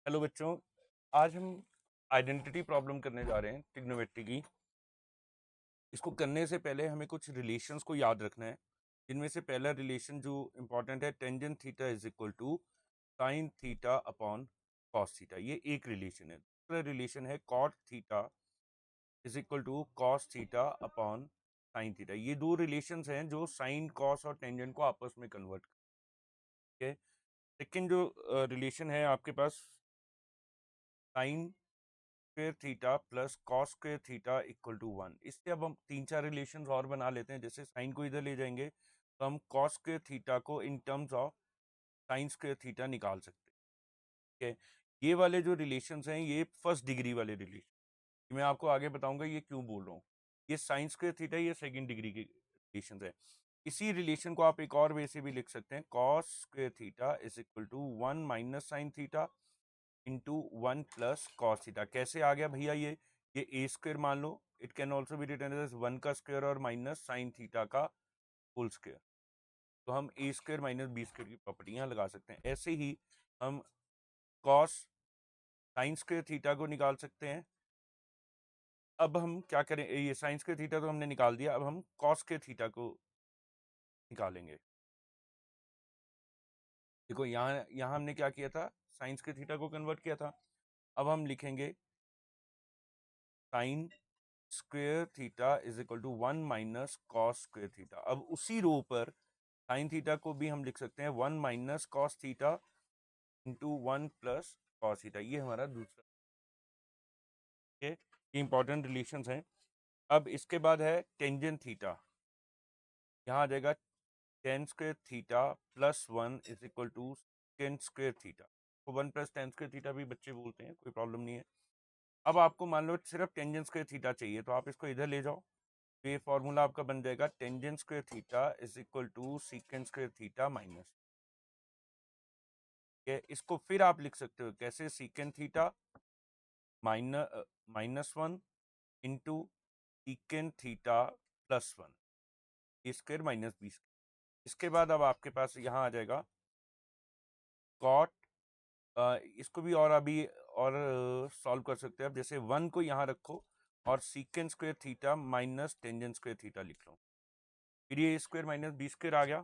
Hello बच्चों, आज हम आइडेंटिटी प्रॉब्लम करने जा रहे हैं ट्रिग्नोमेट्री की। इसको करने से पहले हमें कुछ रिलेशंस को याद रखना है, जिनमें से पहला रिलेशन जो इम्पोर्टेंट है, tangent theta is equal to sine theta upon cos theta. ये एक रिलेशन है। दूसरा रिलेशन है cot theta is equal to cos theta upon sine theta. ये दो रिलेशंस हैं जो साइन, कॉस और टेंजेंट को आपस में कन्वर्ट करते हैं। सेकेंड जो रिलेशन है आपके पास, sine square theta plus cos square theta equal to 1। इससे अब हम तीन चार रिलेशंस और बना लेते हैं। जैसे साइन को इधर ले जाएंगे तो हम कॉस स्क्वेयर थीटा को in terms of sine square theta निकाल सकते हैं। ठीक है, ये वाले जो रिलेशंस हैं ये फर्स्ट डिग्री वाले रिलेशन, मैं आपको आगे बताऊंगा ये क्यों बोल रहा हूँ। ये साइन स्क्वेयर थीटा ये सेकेंड डिग्री के रिलेशन है। इसी रिलेशन को आप एक और वे से भी लिख सकते हैं, cos square theta is equal to 1 - sine theta into 1 + cos theta. कैसे आ गया भैया ये ए स्क्वेयर मान लो, it can also be written as 1 का स्क्वायर और माइनस साइन थीटा का होल स्क्वायर। तो हम A square minus B square की प्रॉपर्टी यहाँ लगा सकते हैं। ऐसे ही हम कॉस साइन स्क्वायर थीटा को निकाल सकते हैं। अब हम क्या करें, ये साइन स्क्वायर थीटा तो हमने निकाल दिया, अब हम कॉस स्क्वायर थीटा को निकालेंगे। देखो यहाँ यहाँ हमने क्या किया था, साइन स्क्वायर थीटा को कन्वर्ट किया था। अब हम लिखेंगे sine square theta is equal to 1 - cos square theta. अब उसी रो पर साइन थीटा को भी हम लिख सकते हैं 1 - cos theta into 1 + cos theta. ये हमारा दूसरा के इंपॉर्टेंट रिलेशंस हैं। अब इसके बाद है टेंजेंट थीटा। यहाँ आ जाएगा tan square theta plus 1 is equal to tan square theta. तो 1 + टेन स्क्वेयर थीटा भी बच्चे बोलते हैं, कोई प्रॉब्लम नहीं है। अब आपको मान लो सिर्फ टेंजेंट स्क्वेयर थीटा चाहिए, तो आप इसको इधर ले जाओ। तो ये फॉर्मूला आपका बन जाएगा tangent square theta is equal to secant square theta minus. इसको फिर आप लिख सकते हो कैसे, secant theta -1 into secant theta plus 1 a square minus b square. इसके बाद अब आपके पास यहाँ आ जाएगा कॉट, इसको भी और अभी और सॉल्व कर सकते हैं आप। जैसे 1 को यहाँ रखो और secant square theta minus tangent square theta लिख लो, फिर ये A square minus b square आ गया।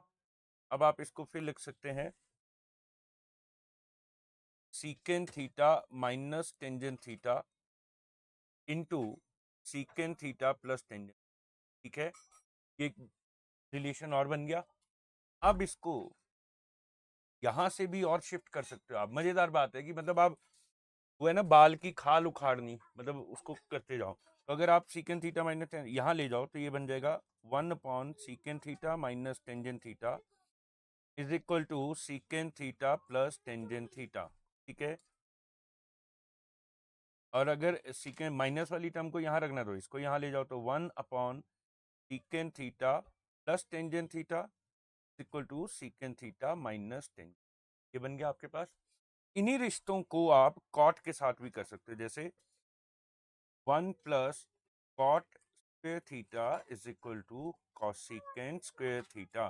अब आप इसको फिर लिख सकते हैं secant theta minus tangent theta into secant theta plus tangent. ठीक है, ये रिलेशन और बन गया। अब इसको यहाँ से भी और शिफ्ट कर सकते हो आप। मजेदार बात है कि मतलब आप, वो है ना बाल की खाल उखाड़नी, मतलब उसको करते जाओ। तो अगर आप सीकेंट थीटा माइनस यहाँ ले जाओ तो ये बन जाएगा 1/सीकेंट theta minus tangent theta is equal to secant theta plus tangent theta. ठीक है, और अगर सीकेंट माइनस वाली टर्म को यहाँ रखना तो इसको यहाँ ले जाओ, तो 1/सीकेंट theta plus tangent theta equal to secant theta minus tangent. ये बन गया आपके पास। इन्हीं रिश्तों को आप कॉट के साथ भी कर सकते हो। जैसे 1 + cot square theta is equal to cosecant square theta.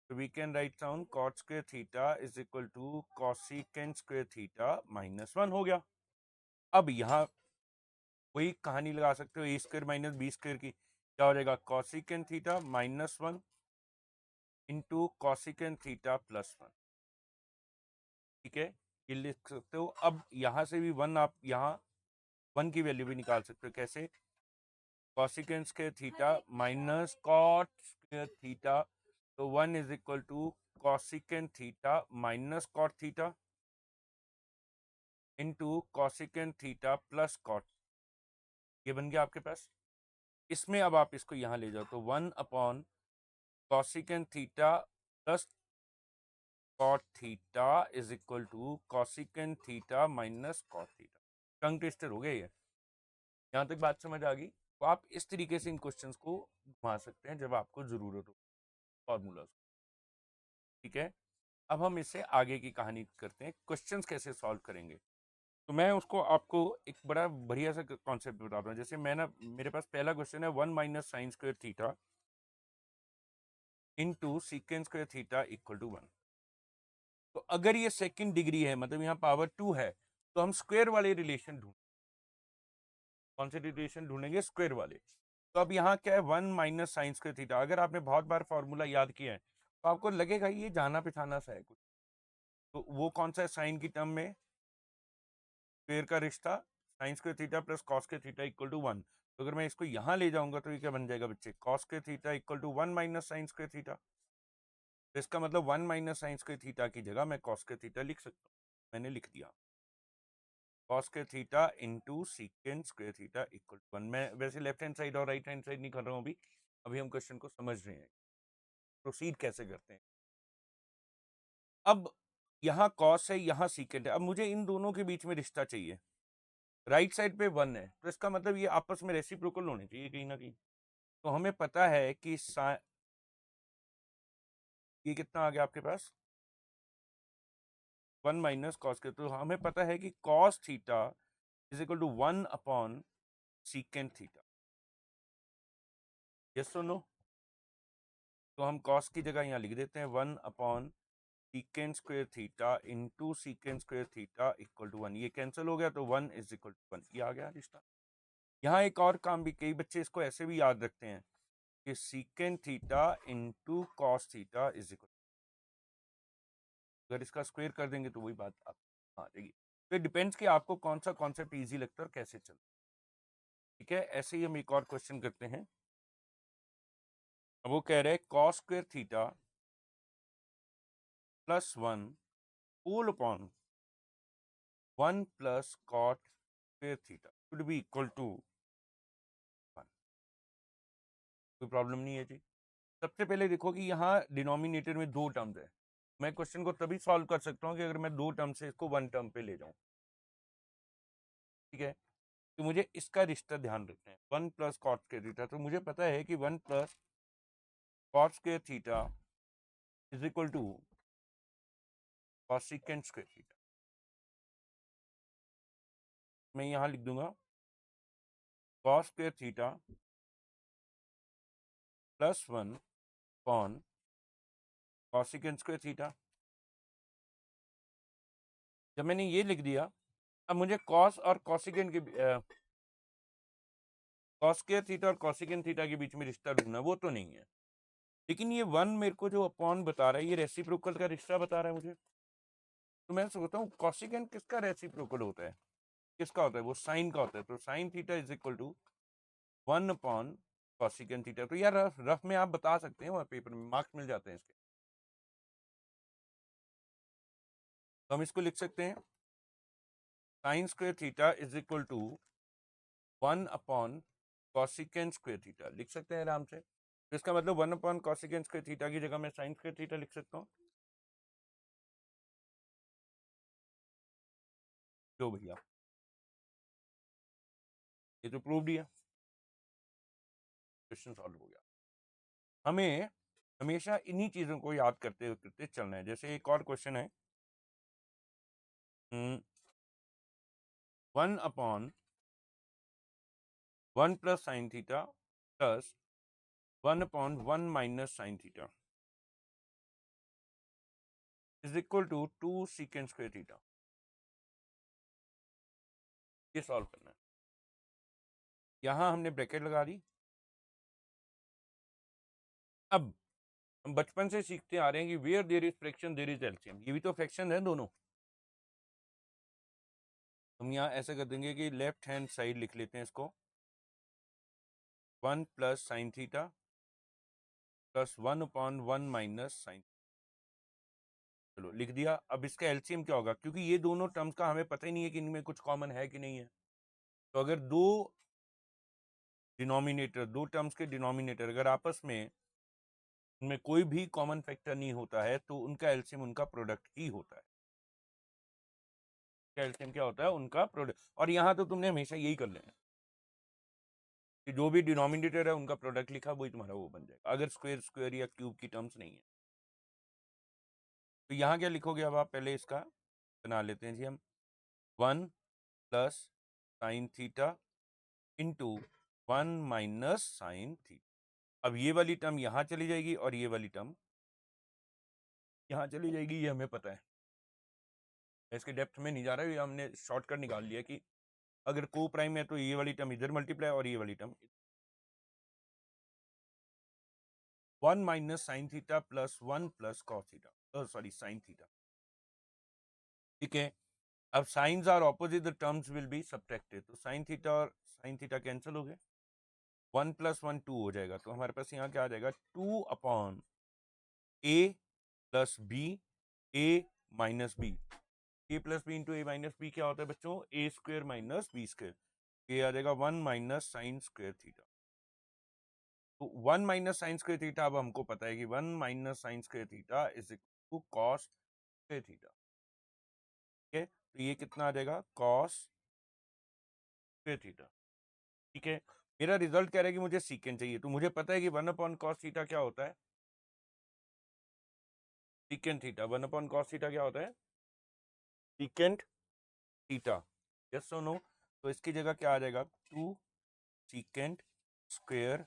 तो we can write down cot square theta is equal to cosecant square theta -1 हो गया। अब यहाँ वही कहानी लगा सकते हो, ए स्क्वेयर माइनस बी स्क्वेयर की। क्या हो जाएगा, cosecant theta -1 into cosecant theta +1। ठीक है, ये लिख सकते हो। अब यहाँ से भी 1, आप यहाँ 1 की वैल्यू भी निकाल सकते हो। कैसे, cosecant square theta minus cot square theta, तो 1 is equal to cosecant theta minus cot theta into cosecant theta plus cot. ये बन गया आपके पास। इसमें अब आप इसको यहाँ ले जाओ तो 1/कॉसिकेंट theta plus cot theta is equal to cosecant theta minus cot theta. Tongue twister हो गया ये। यहाँ तक बात समझ आ गई? तो आप इस तरीके से इन क्वेश्चंस को घुमा सकते हैं जब आपको जरूरत हो फॉर्मूलाज। ठीक है, अब हम इससे आगे की कहानी करते हैं, क्वेश्चंस कैसे सॉल्व करेंगे। तो मैं उसको आपको एक बड़ा बढ़िया सा कॉन्सेप्ट बताता हूँ। जैसे मैं ना, मेरे पास पहला क्वेश्चन है 1 - sine square theta into secant square theta equal to 1। तो अगर ये सेकंड डिग्री है, मतलब यहाँ पावर 2 है, तो हम स्क्वायर वाले रिलेशन ढूंढ, कौन से रिलेशन ढूंढेंगे? स्क्वायर वाले। तो अब यहाँ क्या है, 1 माइनस साइन स्क्वायर थीटा। अगर आपने बहुत बार फॉर्मूला याद किया है तो आपको लगेगा ये जाना पहचाना सा है कुछ। तो वो कौन सा है? साइन की टर्म में स्क्वायर का रिश्ता, sine square theta plus cos square theta equal to 1। तो अगर मैं इसको यहाँ ले जाऊंगा तो ये क्या बन जाएगा बच्चे? Cos square theta equal to 1 minus sine square theta. तो इसका मतलब 1 माइनस साइन स्क्वायर थीटा की जगह मैं कॉस स्क्वायर थीटा लिख सकता हूँ। मैंने लिख दिया cos square theta into secant square theta equal to 1। मैं वैसे लेफ्ट हैंड साइड और राइट हैंड साइड नहीं कर रहा हूँ अभी, अभी हम क्वेश्चन को समझ रहे हैं, प्रोसीड कैसे करते हैं। अब यहाँ कॉस है, यहाँ सीकेंट है। अब मुझे इन दोनों के बीच में रिश्ता चाहिए। राइट साइड पे 1 है तो इसका मतलब ये आपस में रेसिप्रोकल होने चाहिए कहीं ना कहीं। तो हमें पता है कि ये कितना आ गया आपके पास? 1 माइनस कॉस के। तो हमें पता है कि cos theta is equal to 1 upon secant theta. Yes और नो? तो हम कॉस की जगह यहाँ लिख देते हैं 1 upon secant square theta into secant square theta equal to 1। ये कैंसिल हो गया तो 1 इज इक्वल टू 1। ये आ गया रिश्ता। यहाँ एक और काम भी, कई बच्चे इसको ऐसे भी याद रखते हैं कि secant theta into cos theta is equal, अगर इसका स्क्वायर कर देंगे तो वही बात आप आ जाएगी। तो डिपेंड्स कि आपको कौन सा कॉन्सेप्ट इजी लगता है और कैसे चलता है। ठीक है, ऐसे ही हम एक और क्वेश्चन करते हैं। अब वो कह रहे हैं cos square theta plus 1 whole upon 1 plus cot square theta should be equal to 1। कोई प्रॉब्लम नहीं है जी। सबसे पहले देखो कि यहाँ डिनोमिनेटर में दो टर्म्स है। मैं क्वेश्चन को तभी सॉल्व कर सकता हूँ कि अगर मैं दो टर्म से इसको वन टर्म पे ले जाऊँ। ठीक है, तो मुझे इसका रिश्ता ध्यान रखना है, 1 प्लस कॉट स्क्वायर थीटा। तो मुझे पता है कि 1 plus cot square theta is equal to cosecant square theta. मैं यहाँ लिख दूंगा cos square theta plus 1 upon cosecant square theta. जब मैंने ये लिख दिया, अब मुझे कॉस और कॉसिकेंट के कॉस स्क्वायर थीटा और कॉसिकेंट थीटा के बीच में रिश्ता ढूंढना, वो तो नहीं है। लेकिन ये 1 मेरे को जो अपॉन बता रहा है, ये रेसिप्रोकल का रिश्ता बता रहा है मुझे। तो मैं सोचता हूँ कॉसिकेंट किसका रेसिप्रोकल होता है? किसका होता है? वो साइन का होता है। तो sine theta is equal to 1 upon cosecant theta. तो यार रफ रफ में आप बता सकते हैं, वहाँ पेपर में मार्क्स मिल जाते हैं इसके। तो हम इसको लिख सकते हैं sine square theta is equal to 1 upon cosecant square theta. लिख सकते हैं आराम से। तो इसका मतलब 1 अपॉन कॉसिकेंट स्क्वायर थीटा की जगह मैं साइन स्क्वायर थीटा लिख सकता हूँ। लो भैया, ये तो प्रूव दिया, क्वेश्चन सॉल्व हो गया। हमें हमेशा इन्हीं चीजों को याद करते करते चलना है। जैसे एक और क्वेश्चन है, 1 upon 1 plus sine theta plus 1 upon 1 minus sine theta is equal to 2 secant square theta. ये सॉल्व करना है। यहां हमने ब्रैकेट लगा दी। अब हम बचपन से सीखते आ रहे हैं कि where there is fraction there is LCM. ये भी तो फ्रैक्शन है दोनों। हम यहाँ ऐसे कर देंगे कि लेफ्ट हैंड साइड लिख लेते हैं इसको 1 plus sine theta plus 1 upon 1 minus sine. चलो लिख दिया। अब इसका एलसीएम क्या होगा? क्योंकि ये दोनों टर्म्स का हमें पता ही नहीं है कि इनमें कुछ कॉमन है कि नहीं है। तो अगर दो टर्म्स के डिनोमिनेटर अगर आपस में उनमें कोई भी कॉमन फैक्टर नहीं होता है तो उनका एलसीएम उनका प्रोडक्ट ही होता है। एलसीएम क्या होता है? उनका प्रोडक्ट। और यहाँ तो तुमने हमेशा यही कर लेना कि जो भी डिनोमिनेटर है उनका प्रोडक्ट लिखा वही तुम्हारा वो बन जाएगा, अगर स्क्वायर स्क्वायर या क्यूब की टर्म्स नहीं है। तो यहाँ क्या लिखोगे? अब आप पहले इसका बना लेते हैं जी हम। 1 plus sine theta into 1 minus sine theta. अब ये वाली टर्म यहाँ चली जाएगी और ये वाली टर्म यहाँ चली जाएगी, ये हमें पता है। इसके डेप्थ में नहीं जा रहा है, ये हमने शॉर्टकट निकाल लिया कि अगर को प्राइम है तो ये वाली टर्म इधर मल्टीप्लाई और ये वाली term 1 minus sine theta plus 1 plus cos theta, sorry sine theta. ठीक है, अब signs are opposite, the terms will be subtracted, तो साइन थीटा और साइन थीटा कैंसिल हो गए, 1 प्लस 1 2 हो जाएगा, तो हमारे पास यहाँ क्या आ जाएगा 2 upon A plus B, A minus B, A plus B into A minus B क्या होता है बच्चों, ए स्क्वेयर माइनस बी स्क्वेयर, ये आ जाएगा 1 माइनस साइन स्क्वेयर थीटा। तो 1 माइनस साइन स्क्वेयर थीटा, अब हमको पता है कि 1 minus sine square theta is equal to cos square theta. ठीक है, तो ये कितना आ जाएगा कॉस स्क्वेयर थीटा। ठीक है, मेरा रिजल्ट कह रहा है कि मुझे सीकेंट चाहिए, तो मुझे पता है कि 1 अपॉन कॉस थीटा क्या होता है, secant theta. 1 upon cos theta क्या होता है, सीकेंट थीटा। यस और नो, तो इसकी जगह क्या आ जाएगा 2 सीकेंट स्क्वेयर,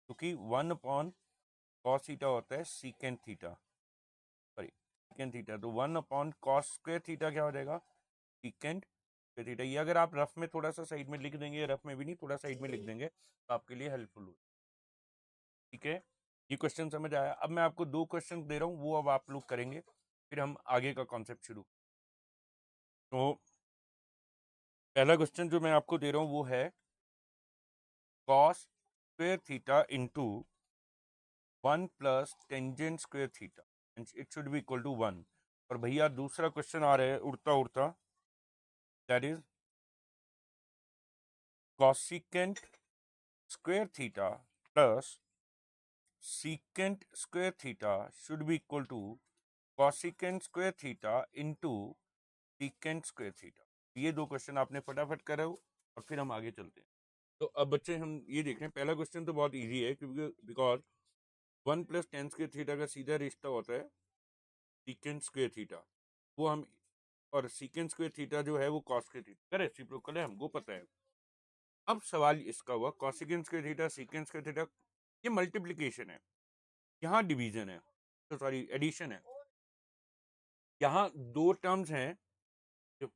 क्योंकि 1 अपॉन कॉस थीटा होता है secant theta, sorry secant theta, तो 1 अपॉन कॉस स्क्वेयर थीटा क्या हो जाएगा सीकेंट स्क्वेयर थीटा। ये अगर आप रफ में थोड़ा सा साइड में लिख देंगे, रफ में भी नहीं थोड़ा साइड में लिख देंगे, तो आपके लिए हेल्पफुल हो। ठीक है, ये क्वेश्चन समझ आया। अब मैं आपको 2 क्वेश्चन दे रहा हूँ, वो अब आप लोग करेंगे, फिर हम आगे का कॉन्सेप्ट शुरू। तो पहला क्वेश्चन जो मैं आपको दे रहा हूँ वो है cos square theta into 1 plus tangent square theta, it should be equal to 1। और भैया दूसरा क्वेश्चन आ रहा है उड़ता उड़ता, that is cosecant square theta plus secant square theta should be equal to cosecant square theta into secant square theta। ये 2 question आपने फटाफट करो और फिर हम आगे चलते हैं। तो अब बच्चे हम ये देख रहे हैं, पहला क्वेश्चन तो बहुत इजी है, क्योंकि because 1 plus ten square theta का सीधा रिश्ता होता है सीकेंट स्क्वेयर थीटा, वो हम, और सीकेंट स्क्वेयर थीटा जो है वो कॉस स्क्वेयर थीटा का रेसिप्रोकल है, हमको पता है। अब सवाल इसका हुआ cosecant square theta secant square theta, ये मल्टीप्लीकेशन है, यहाँ डिवीजन है, तो सॉरी एडिशन है, यहाँ 2 टर्म्स हैं जो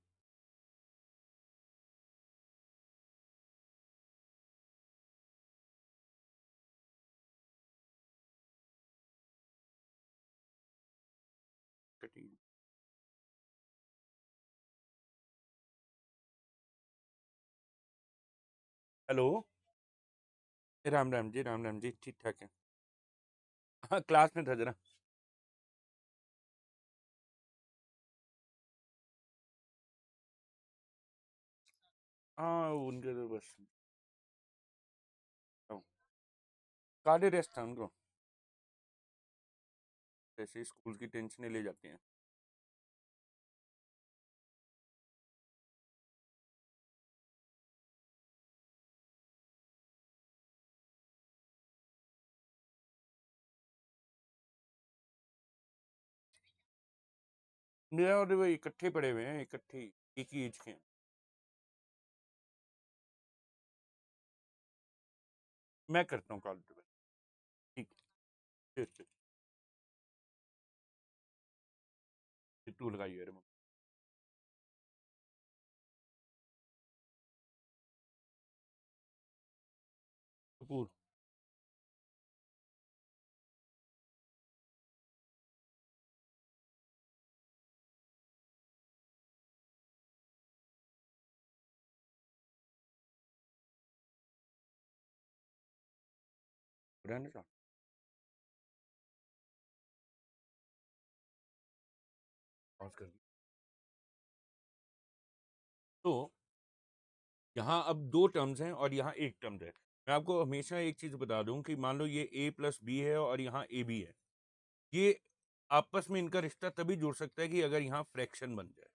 हेलो, राम राम जी, राम राम जी, ठीक ठाक है। हाँ क्लास में था जरा। हाँ उनके तो बस कार्ड रेस्ट था उनको, जैसे स्कूल की टेंशन ले जाते हैं। मेरा और वो इकट्ठे पड़े हुए हैं, इकट्ठे एक ही एज के हैं। मैं करता हूँ कॉल, ठीक, ठीक ठीक, तू लगाइए रे कपूर। रहने दो, पॉज कर दी। तो यहाँ अब 2 टर्म्स हैं और यहाँ एक टर्म्स है। मैं आपको हमेशा एक चीज बता दूं कि मान लो ये a प्लस बी है और यहाँ ए बी है, ये आपस में इनका रिश्ता तभी जुड़ सकता है कि अगर यहाँ फ्रैक्शन बन जाए,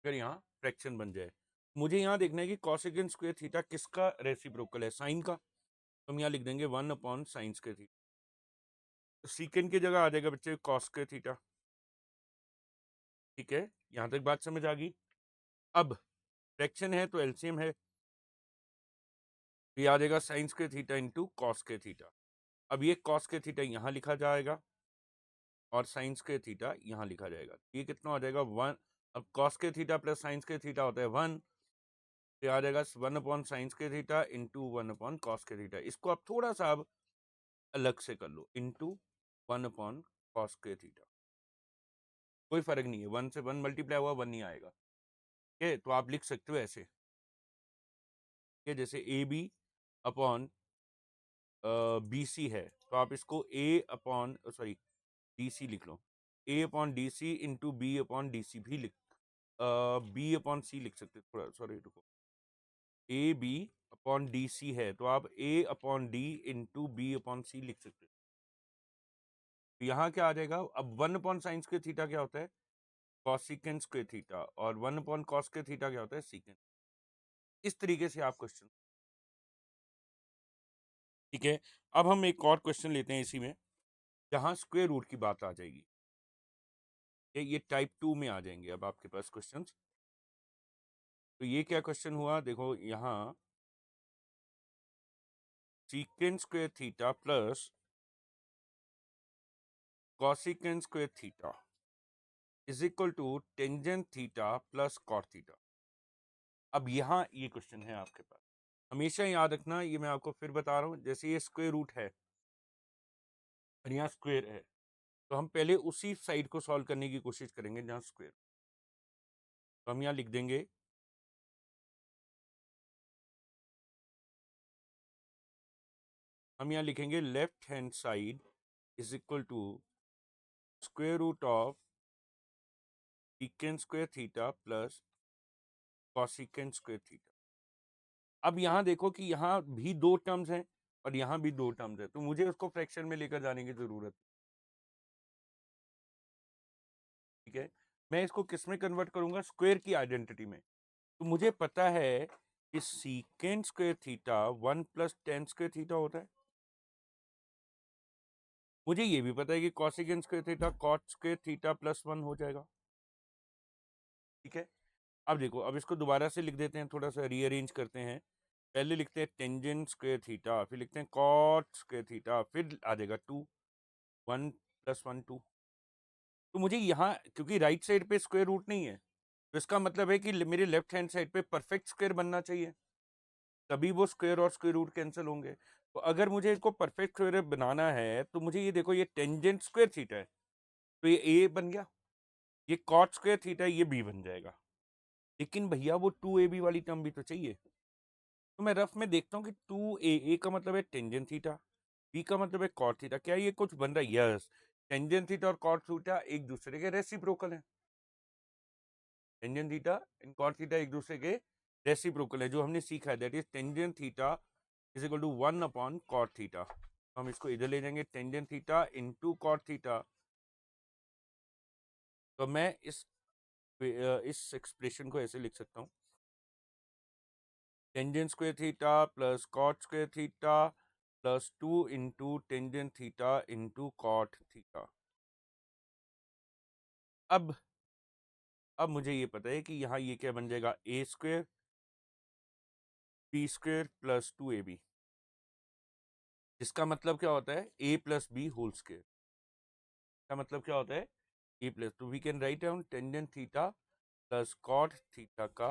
अगर यहाँ फ्रैक्शन बन जाए। मुझे यहाँ देखना है कि कॉसेकेंट स्क्वायर थीटा किसका रेसिप्रोकल है, साइन का, तो हम यहाँ लिख देंगे 1 अपॉन साइन स्क्वायर थीटा, तो सीकेंट की जगह आ जाएगा बच्चे कॉस स्क्वायर थीटा। ठीक है, यहाँ तक बात समझ आ गई। अब फ्रैक्शन है तो एलसीएम है, तो ये आ जाएगा sign square theta into cos square theta. अब ये कॉस स्क्वायर थीटा यहाँ लिखा जाएगा, और साइन स्क्वायर थीटा यहाँ लिखा जाएगा। ये कितना हो जाएगा 1। अब कॉस के theta plus sign square theta होता है 1, तो आ जाएगा 1 upon sign square theta into 1 upon cos के थीटा। इसको आप थोड़ा सा अब अलग से कर लो, इंटू 1 अपॉन कॉस के थीटा। कोई फर्क नहीं है, 1 से 1 मल्टीप्लाई हुआ 1 ही आएगा। ठीक है, तो आप लिख सकते हो ऐसे कि जैसे A B upon B C है, तो आप इसको A upon sorry D C लिख लो। A upon D C into B upon D C भी लिख, बी अपॉन सी लिख सकते हो। थोड़ा सॉरी रुको, A B upon D C है तो आप A upon D into B upon C लिख सकते हो। तो यहाँ क्या आ जाएगा, अब 1 अपॉन साइन स्क्वायर थीटा क्या होता है, कॉसिकेंट स्क्वायर थीटा, और 1 अपॉन कॉस स्क्वायर थीटा क्या होता है, सीकेंट। इस तरीके से आप क्वेश्चन, ठीक है। अब हम एक और क्वेश्चन लेते हैं इसी में, जहाँ स्क्वायर रूट की बात आ जाएगी। ये टाइप 2 में आ जाएंगे अब आपके पास क्वेश्चंस। तो ये क्या क्वेश्चन हुआ, देखो यहाँ secant square theta plus cosecant square theta is equal to tangent theta plus cot theta. अब यहाँ ये क्वेश्चन है आपके पास, हमेशा याद रखना, ये मैं आपको फिर बता रहा हूँ, जैसे ये स्क्वायर रूट है और यहाँ स्क्वायर है, तो हम पहले उसी साइड को सॉल्व करने की कोशिश करेंगे जहाँ स्क्वायर। तो हम यहाँ लिख देंगे हम यहाँ लिखेंगे left hand side is equal to square root of secant square theta plus cosecant square theta. अब यहाँ देखो कि यहाँ भी दो टर्म्स हैं और यहाँ भी दो टर्म्स है, तो मुझे उसको फ्रैक्शन में लेकर जाने की जरूरत, ठीक है। मैं इसको किस में कन्वर्ट करूंगा, स्क्वायर की आइडेंटिटी में। तो मुझे पता है कि secant square theta 1 plus tan square theta होता है। मुझे ये भी पता है कि cosecant square theta cot square theta plus 1 हो जाएगा, ठीक है। अब देखो, अब इसको दोबारा से लिख देते हैं, थोड़ा सा रीअरेंज करते हैं। पहले लिखते हैं टेंजेंट स्क्वायर थीटा, फिर लिखते हैं कॉट स्क्वायर थीटा, फिर आ जाएगा 2, 1 प्लस 1 2। तो मुझे यहाँ, क्योंकि राइट साइड पे स्क्वायर रूट नहीं है, तो इसका मतलब है कि मेरे लेफ्ट हैंड साइड पे परफेक्ट स्क्वायर बनना चाहिए, तभी वो स्क्वायर और स्क्वायर रूट कैंसिल होंगे। तो अगर मुझे इसको परफेक्ट स्क्वायर बनाना है, तो मुझे ये देखो, ये टेंजेंट स्क्वायर थीटा है, तो ये ए बन गया, ये कॉट स्क्वायर थीटा ये बी बन जाएगा। लेकिन भैया वो 2ab वाली टर्म भी तो चाहिए। तो मैं रफ में देखता हूँ कि 2a का मतलब है टेंजेंट थीटा, बी का मतलब है कॉट थीटा। क्या ये कुछ बन रहा है, यस। टेंजेंट थीटा और कॉट थीटा एक दूसरे के रेसिप्रोकल है। Tangent theta and cot theta एक दूसरे के रेसिप्रोकल है, जो हमने सीखा है, that is tangent theta is equal to 1 upon cot theta. हम इसको इधर ले जाएंगे, tangent theta into cot theta. तो मैं इस एक्सप्रेशन को ऐसे लिख सकता हूँ, tangent square theta plus cot square theta plus 2 into tangent theta into cot theta. अब अब मुझे ये पता है कि यहाँ ये क्या बन जाएगा, A square B square plus 2ab, जिसका मतलब क्या होता है A plus B whole square. का मतलब क्या होता है ए प्लस, तो we can write down tangent theta plus cot theta का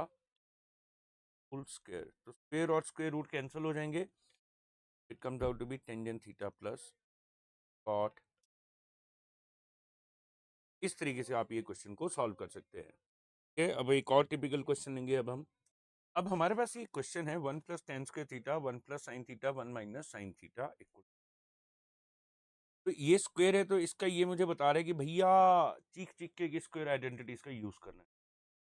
होल स्क्वायर। तो स्क्वायर और स्क्वायर रूट कैंसिल हो जाएंगे, it comes out to be tangent theta plus cot. इस तरीके से आप ये क्वेश्चन को सॉल्व कर सकते हैं। ठीक है, अब एक और टिपिकल क्वेश्चन लेंगे अब हम। अब हमारे पास ये क्वेश्चन है 1 plus tan square theta 1 plus sine theta 1 minus sine theta equal, तो ये स्क्वायर है, तो इसका ये मुझे बता रहा है कि भैया चीख चीख के स्क्वायर आइडेंटिटीज का यूज करना है।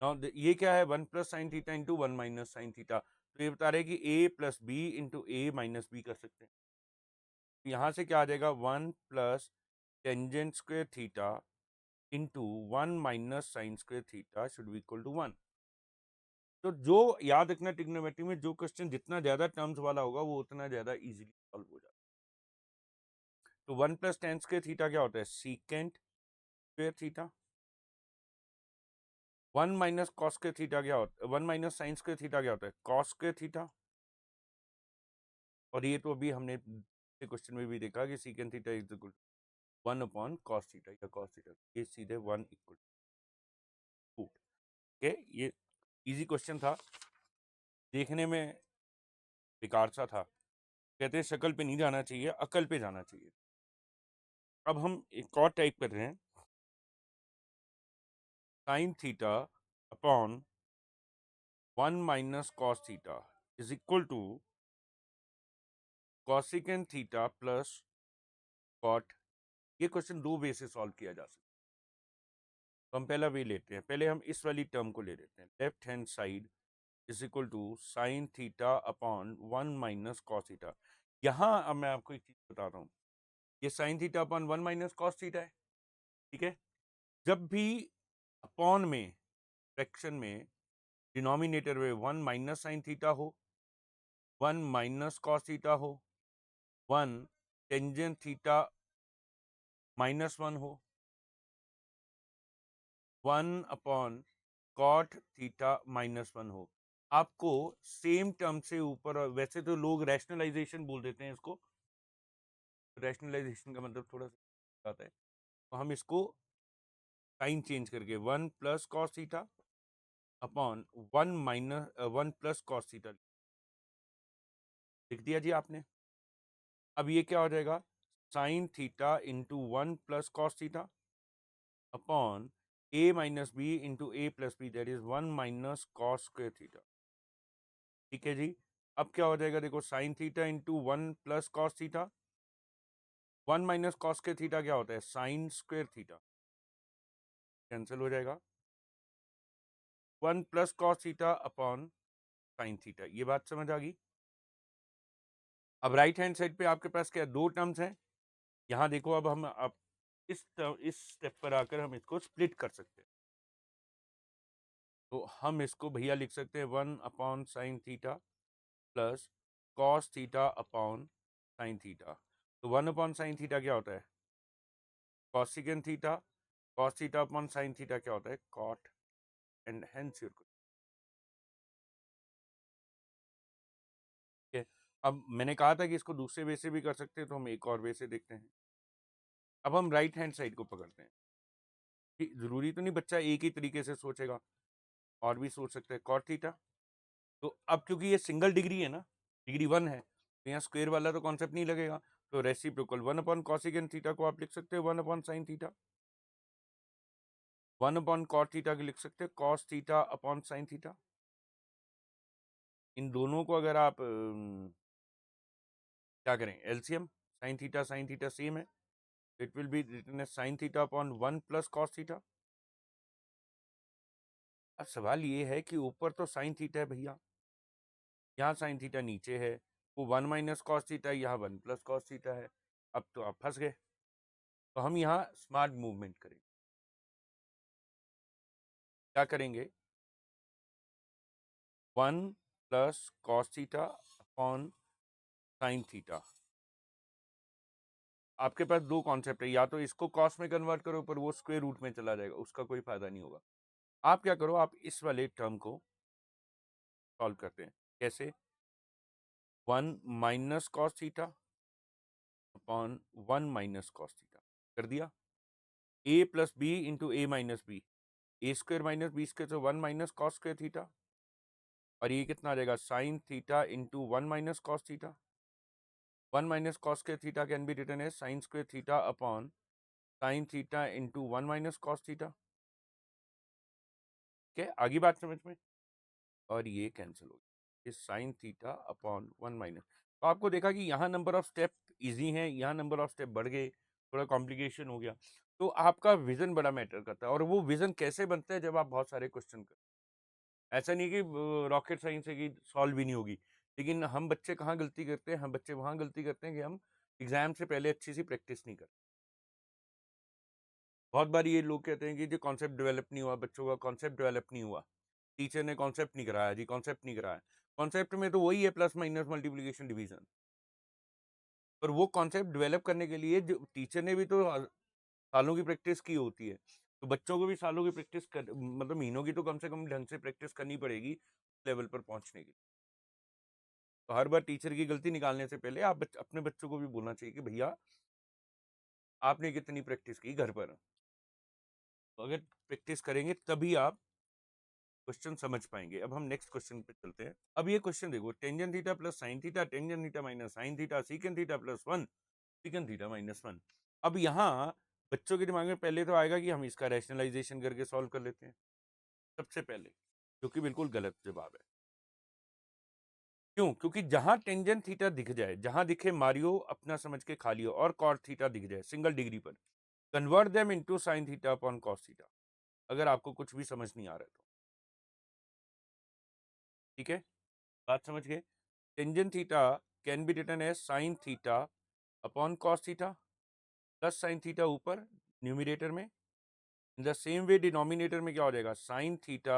Now, ये क्या है, 1 plus sine theta into 1 minus sine theta, तो ये बता रहे हैं कि a plus B into A minus B कर सकते हैं। तो यहाँ से क्या आ जाएगा, 1 plus tangent square theta into 1 minus sine square theta should be equal to 1। तो जो याद रखना, ट्रिग्नोमेट्री में जो क्वेश्चन जितना ज्यादा टर्म्स वाला होगा वो उतना ज्यादा इजीली सॉल्व हो जाता है। तो 1 प्लस टेन स्क्वायर थीटा क्या होता है, secant square theta. 1 minus cos square theta क्या होता है, 1 माइनस साइन स्क्वायर थीटा क्या होता है, कॉस स्क्वायर थीटा। और ये तो अभी हमने क्वेश्चन में भी देखा कि secant theta is equal, 1 upon cos theta या कॉस थीटा, ये सीधे 1 इक्वल टू। ओके, ये इजी क्वेश्चन था, देखने में बेकार सा था। कहते हैं शक्ल पे नहीं जाना चाहिए, अकल पे जाना चाहिए। अब हम एक और टाइप कर रहे हैं, sine theta upon 1 minus cos theta is equal to cosecant theta plus cot. ये क्वेश्चन दो वे से सॉल्व किया जा सकता है। तो हम पहला वे लेते हैं, पहले हम इस वाली टर्म को ले लेते हैं, left hand side is equal to sine theta upon 1 minus cos theta. यहाँ अब मैं आपको एक चीज बता रहा हूँ, ये sign theta upon 1 minus cos theta है, ठीक है। जब भी अपॉन में, फ्रैक्शन में, डिनोमिनेटर में 1 माइनस साइन थीटा हो, 1 माइनस कॉस थीटा हो, 1 टेंजेंट थीटा -1 हो, 1 अपॉन कॉट थीटा -1 हो, आपको सेम टर्म से ऊपर, वैसे तो लोग रैशनलाइजेशन बोल देते हैं इसको, रैशनलाइजेशन का मतलब थोड़ा सा आता है, तो हम इसको साइन चेंज करके 1 plus cos theta upon 1 minus 1 plus cos theta लिख दिया जी आपने। अब ये क्या हो जाएगा, sine theta into 1 plus cos theta upon a minus B into A plus B, that is 1 minus cos square theta. ठीक है जी। अब क्या हो जाएगा, देखो sine theta into 1 plus cos theta, 1 minus cos square theta क्या होता है, साइन स्क्वायर थीटा, कैंसिल हो जाएगा। 1 plus cos theta upon sine theta, ये बात समझ आ गई। अब राइट हैंड साइड पे आपके पास क्या दो टर्म्स हैं, यहाँ देखो, अब हम अब इस स्टेप पर आकर हम इसको स्प्लिट कर सकते हैं। तो हम इसको भैया लिख सकते हैं 1 upon sine theta plus cos theta upon sine theta. तो 1 अपॉन साइन थीटा क्या होता है, cosecant theta, cos theta upon sine theta क्या होता है, कॉट, एंड हेंस योर। ठीक है, अब मैंने कहा था कि इसको दूसरे वे से भी कर सकते हैं, तो हम एक और वे से देखते हैं। अब हम राइट हैंड साइड को पकड़ते हैं, कि जरूरी तो नहीं बच्चा एक ही तरीके से सोचेगा, और भी सोच सकते हैं कॉट थीटा। तो अब क्योंकि ये सिंगल डिग्री है ना, डिग्री 1 है, तो यहाँ स्क्वायर वाला तो कॉन्सेप्ट नहीं लगेगा, तो रेसिप्रोकल 1 अपॉन कॉसिकेन थीटा को आप लिख सकते हो 1 upon sine theta, 1 upon cot theta को लिख सकते हो cos theta upon sine theta. इन दोनों को अगर आप क्या करें, एलसीएम, साइन थीटा सेम है, it will be written as sine theta upon 1 plus cos theta. अब सवाल ये है कि ऊपर तो साइन थीटा है भैया, यहाँ साइन थीटा नीचे है, वो 1 माइनस कॉस थीटा, यहाँ 1 प्लस कॉस थीटा है। अब तो आप फंस गए, तो हम यहाँ स्मार्ट मूवमेंट करेंगे। क्या करेंगे, 1 plus cos theta upon sine theta. आपके पास दो कॉन्सेप्ट है, या तो इसको कॉस में कन्वर्ट करो, पर वो स्क्वायर रूट में चला जाएगा, उसका कोई फायदा नहीं होगा। आप क्या करो, आप इस वाले टर्म को सॉल्व करते हैं, कैसे, 1 minus cos theta upon 1 minus cos theta कर दिया, a plus B into A minus B, A square minus B square, तो 1 माइनस कॉस स्क्वायर थीटा, और ये कितना आ जाएगा, sine theta into 1 minus cos theta. 1 minus cos square theta can be written as sine square theta upon sine theta into 1 minus cos theta. क्या आगे बात समझ में, और ये कैंसिल हो गया, इस साइन थीटा अपॉन 1 माइनस। तो आपको देखा कि यहाँ नंबर ऑफ स्टेप इजी हैं, यहाँ नंबर ऑफ स्टेप बढ़ गए, थोड़ा कॉम्प्लिकेशन हो गया। तो आपका विजन बड़ा मैटर करता है, और वो विजन कैसे बनता है, जब आप बहुत सारे क्वेश्चन कर, ऐसा नहीं कि रॉकेट साइंस है कि सॉल्व भी नहीं होगी। लेकिन हम बच्चे कहाँ गलती करते हैं, हम बच्चे वहाँ गलती करते हैं कि हम एग्जाम से पहले अच्छी सी प्रैक्टिस नहीं करते। बहुत बार ये लोग कहते हैं कि जो कॉन्सेप्ट डेवलप नहीं हुआ, बच्चों का कॉन्सेप्ट डेवलप नहीं हुआ, टीचर ने कॉन्सेप्ट नहीं कराया जी, कॉन्सेप्ट नहीं कराया। कॉन्सेप्ट में तो वही है, प्लस माइनस मल्टीप्लिकेशन डिवीजन, पर वो कॉन्सेप्ट डेवलप करने के लिए जो टीचर ने भी तो सालों की प्रैक्टिस की होती है, तो बच्चों को भी सालों की प्रैक्टिस कर, मतलब महीनों की तो कम से कम ढंग से प्रैक्टिस करनी पड़ेगी लेवल पर पहुंचने की। तो हर बार टीचर की गलती निकालने से पहले आप अपने बच्चों को भी बोलना चाहिए कि भैया आपने कितनी प्रैक्टिस की घर पर? तो अगर प्रैक्टिस करेंगे तभी आप क्वेश्चन समझ पाएंगे। अब हम नेक्स्ट क्वेश्चन पे चलते हैं। अब ये क्वेश्चन देखो, tangent theta plus sine theta, tangent theta minus sine theta, secant theta plus one, secant theta minus one. अब यहाँ बच्चों के दिमाग में पहले तो आएगा कि हम इसका रैशनलाइजेशन करके सॉल्व कर लेते हैं सबसे पहले, जो कि बिल्कुल गलत जवाब है। क्यों? क्योंकि जहां टेंजेंट थीटा दिख जाए, जहां दिखे मारियो अपना समझ के खा लियो, और कॉट थीटा दिख जाए सिंगल डिग्री पर, convert them into sine theta upon cos theta, अगर आपको कुछ भी समझ नहीं आ रहा है तो। ठीक है, बात समझ गए? Tangent theta can be written as sine theta upon cos theta, plus sine theta ऊपर न्यूमिनेटर में, in the same way denominator में क्या हो जाएगा, sine theta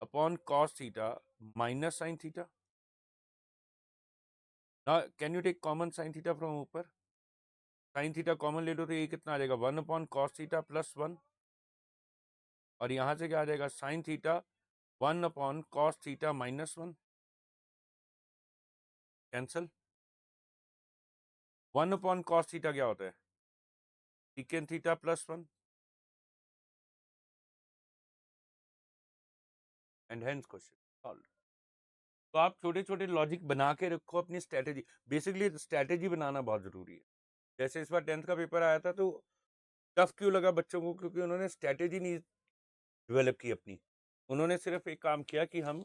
upon cos theta minus sine theta. Now can you take common sine theta from ऊपर, sine theta common ले लो तो ये कितना आ जाएगा, one upon cos theta plus one, और यहां से क्या आ जाएगा, sine theta one upon cos theta minus one, cancel. One upon cos theta क्या होता है, secant theta plus one, and hence question solve. तो आप छोटे छोटे लॉजिक बना के रखो अपनी स्ट्रेटेजी, बेसिकली स्ट्रेटेजी बनाना बहुत जरूरी है। जैसे इस बार 10th का पेपर आया था तो टफ क्यों लगा बच्चों को, क्योंकि उन्होंने स्ट्रेटेजी नहीं डेवलप की अपनी। उन्होंने सिर्फ एक काम किया कि हम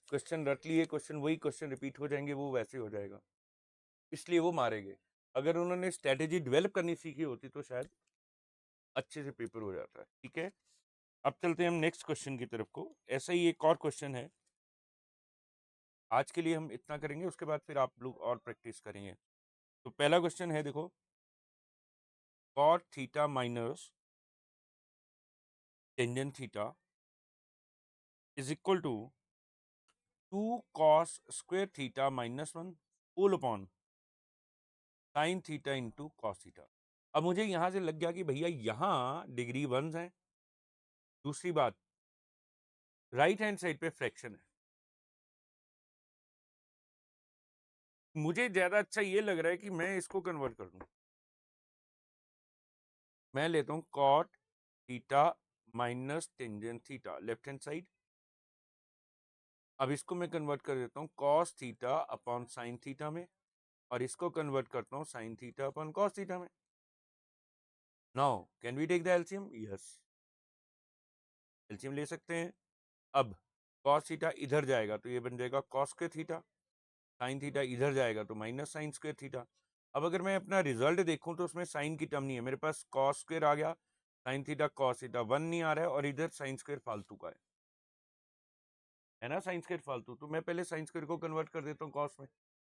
क्वेश्चन रट लिए, क्वेश्चन वही क्वेश्चन रिपीट हो जाएंगे, वो वैसे हो जाएगा, इसलिए वो मारे गए। अगर उन्होंने स्ट्रेटेजी डेवलप करनी सीखी होती तो शायद अच्छे से पेपर हो जाता है। ठीक है, अब चलते हैं हम नेक्स्ट क्वेश्चन की तरफ को। ऐसा ही एक और क्वेश्चन है, आज के लिए हम इतना करेंगे, उसके बाद फिर आप लोग और प्रैक्टिस करेंगे। तो पहला क्वेश्चन है देखो, cot theta minus tangent theta is equal to 2 cos square theta minus one whole upon sine theta into cos theta. अब मुझे यहां से लग गया कि भैया यहां डिग्री वंस है, दूसरी बात राइट हैंड साइड पे फ्रैक्शन है। मुझे ज्यादा अच्छा ये लग रहा है कि मैं इसको कन्वर्ट कर दूं। मैं लेता हूं cot theta minus tangent theta left hand side. अब इसको मैं कन्वर्ट कर देता हूँ cos theta upon sine theta में, और इसको कन्वर्ट करता हूँ sine theta upon cos theta में। Now can we take the LCM? Yes, LCM ले सकते हैं। अब कॉस थीटा इधर जाएगा तो ये बन जाएगा cos square theta, sine theta इधर जाएगा तो माइनस साइन स्क्वायर थीटा। अब अगर मैं अपना रिजल्ट देखूं तो उसमें साइन की टर्म नहीं है, मेरे पास कॉस स्क्वायर आ गया, sine theta cos theta one नहीं आ रहा है, और इधर साइन स्क्वायर फालतू का है ना, साइन स्क्वायर फालतू। तो मैं पहले साइन स्क्वायर को कन्वर्ट कर देता हूँ कॉस में,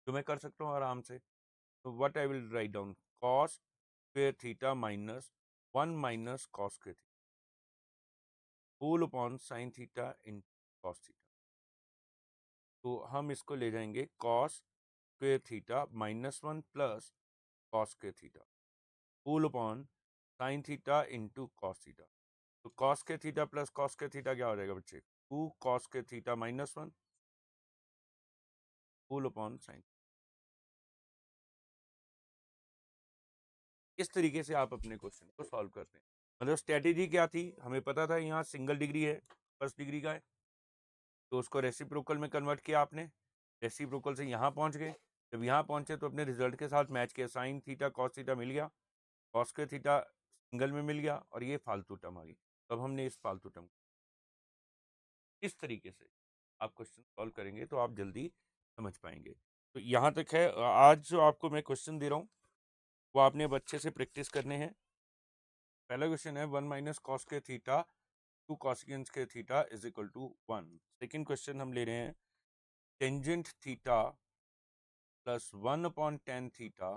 जो मैं कर सकता हूँ आराम से। तो what I will write down, cos square theta minus one minus cos square theta whole upon sine theta in cos theta. तो हम इसको ले जाएंगे cos square theta minus one plus cos square theta whole upon sine theta into cos theta. तो cos square theta plus cos square theta क्या हो जाएगा बच्चे, two cos square theta minus one whole upon sine. इस तरीके से आप अपने क्वेश्चन को सॉल्व करते हैं। मतलब स्ट्रेटेजी क्या थी, हमें पता था यहाँ सिंगल डिग्री है, फर्स्ट डिग्री का है, तो उसको रेसिप्रोकल में कन्वर्ट किया आपने, रेसिप्रोकल से यहाँ पहुँच गए। जब यहाँ पहुँचे तो अपने रिजल्ट के साथ मैच किया, साइन थीटा कॉस थीटा मिल गया, कॉस स्क्वायर थीटा सिंगल में मिल गया, और ये फालतू टर्म आ गई। तब हमने इस फालतू टर्म, इस तरीके से आप क्वेश्चन सॉल्व करेंगे तो आप जल्दी समझ पाएंगे। तो यहाँ तक है। आज जो आपको मैं क्वेश्चन दे रहा हूँ वो आपने अब अच्छे से प्रैक्टिस करने हैं। पहला क्वेश्चन है वन माइनस कॉस के थीटा टू कॉसिकेंस के theta is equal to one. Second question हम ले रहे हैं tangent theta plus one upon tan theta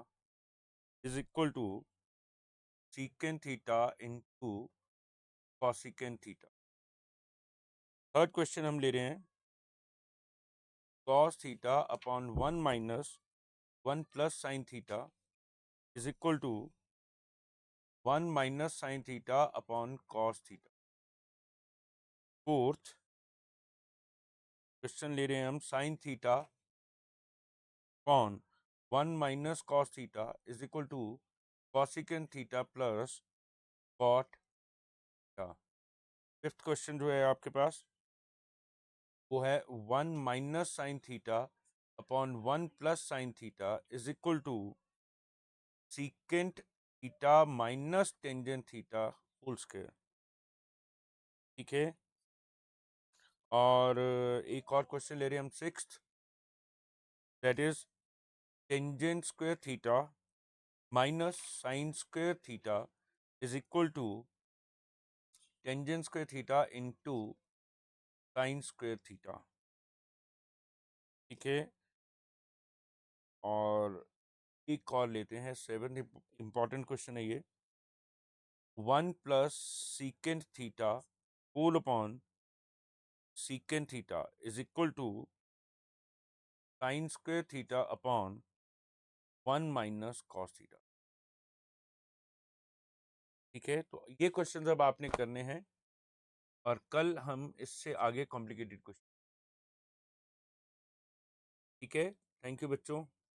is equal to secant theta into cosecant theta. Third question हम ले रहे हैं cos theta upon one minus one plus sine theta is equal to one minus sine theta upon cos theta. Fourth question ले रहे हैं हम sign theta upon one minus cos theta is equal to cosecant theta plus cot theta. Fifth question जो है आपके पास वो है 1 minus sine theta upon 1 plus sine theta is equal to secant theta minus tangent theta whole square. ठीक है, और एक और क्वेश्चन ले रहे हैं हम sixth, that is tangent square theta minus sine square theta is equal to tangent square theta into sine square theta. ठीक है, और एक और लेते हैं, सेवन इंपॉर्टेंट क्वेश्चन है ये। 1 plus secant theta whole upon secant theta is equal to sine square theta upon 1 minus cos theta. ठीक है, तो ये क्वेश्चन अब आपने करने हैं और कल हम इससे आगे कॉम्प्लिकेटेड क्वेश्चन। ठीक है, थैंक यू बच्चों।